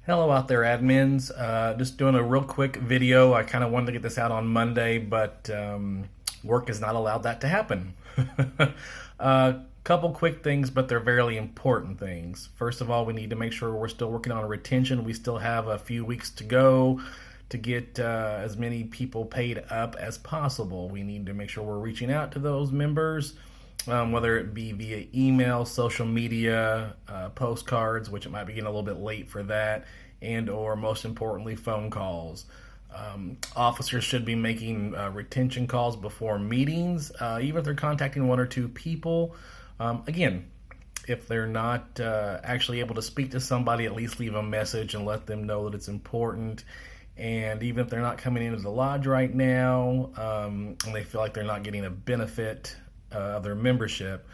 Hello out there, admins. Just doing a real quick video. I kind of wanted to get this out on Monday, but work has not allowed that to happen. Couple quick things, but they're very important things. First of all, we need to make sure we're still working on retention. We still have a few weeks to go to get as many people paid up as possible. We need to make sure we're reaching out to those members, whether it be via email, social media, postcards, which it might be getting a little bit late for that, and or most importantly, phone calls. Officers should be making retention calls before meetings, even if they're contacting one or two people. Again, if they're not actually able to speak to somebody, at least leave a message and let them know that it's important. And even if they're not coming into the lodge right now, and they feel like they're not getting a benefit of their membership,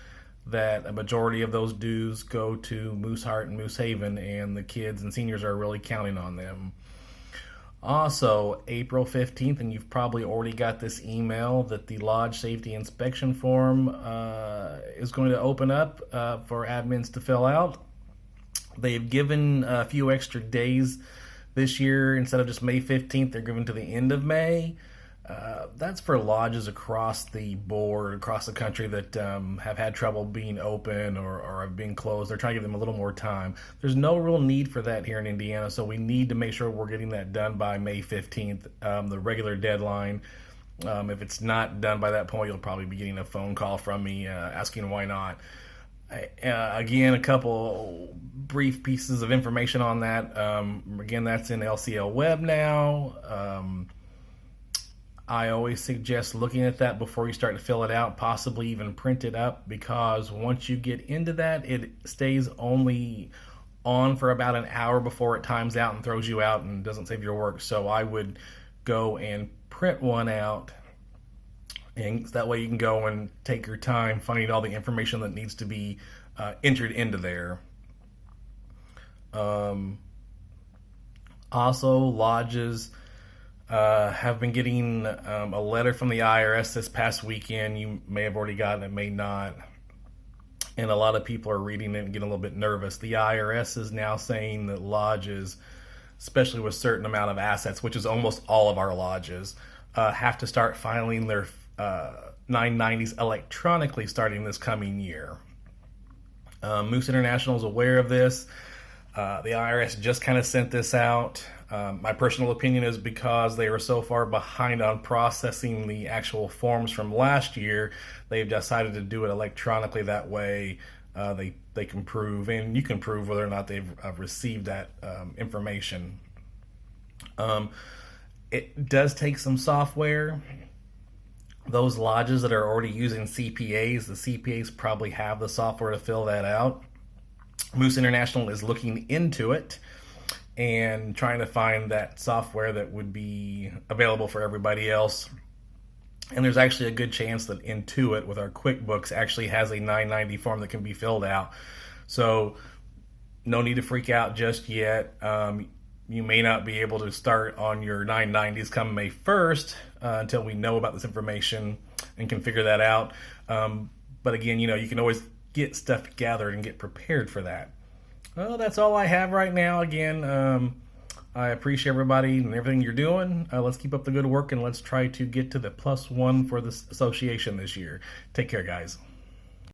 that a majority of those dues go to Mooseheart and Moose Haven, and the kids and seniors are really counting on them. Also, April 15th, and you've probably already got this email, that the Lodge Safety Inspection Form is going to open up for admins to fill out. They've given a few extra days this year. Instead of just May 15th, they're given to the end of May. That's for lodges across the board, across the country that have had trouble being open or have been closed. They're trying to give them a little more time. There's no real need for that here in Indiana, so we need to make sure we're getting that done by May 15th, the regular deadline. If it's not done by that point, you'll probably be getting a phone call from me asking why not. Again, a couple brief pieces of information on that. Again, that's in LCL Web now. I always suggest looking at that before you start to fill it out, possibly even print it up, because once you get into that, it stays only on for about an hour before it times out and throws you out and doesn't save your work. So I would go and print one out, and that way you can go and take your time finding all the information that needs to be entered into there. Also, lodges have been getting a letter from the IRS this past weekend. You may have already gotten it, may not. And a lot of people are reading it and getting a little bit nervous. The IRS is now saying that lodges, especially with a certain amount of assets, which is almost all of our lodges, have to start filing their 990s electronically starting this coming year. Moose International is aware of this. The IRS just kind of sent this out. My personal opinion is because they were so far behind on processing the actual forms from last year, they've decided to do it electronically. That way they can prove, and you can prove whether or not they've received that information. It does take some software. Those lodges that are already using CPAs, the CPAs probably have the software to fill that out. Moose International is looking into it and trying to find that software that would be available for everybody else. And there's actually a good chance that Intuit with our QuickBooks actually has a 990 form that can be filled out. So no need to freak out just yet. You may not be able to start on your 990s come May 1st until we know about this information and can figure that out. But again, you can always get stuff gathered and get prepared for that. Well, that's all I have right now. Again, I appreciate everybody and everything you're doing. Let's keep up the good work, and let's try to get to the +1 for this association this year. Take care, guys.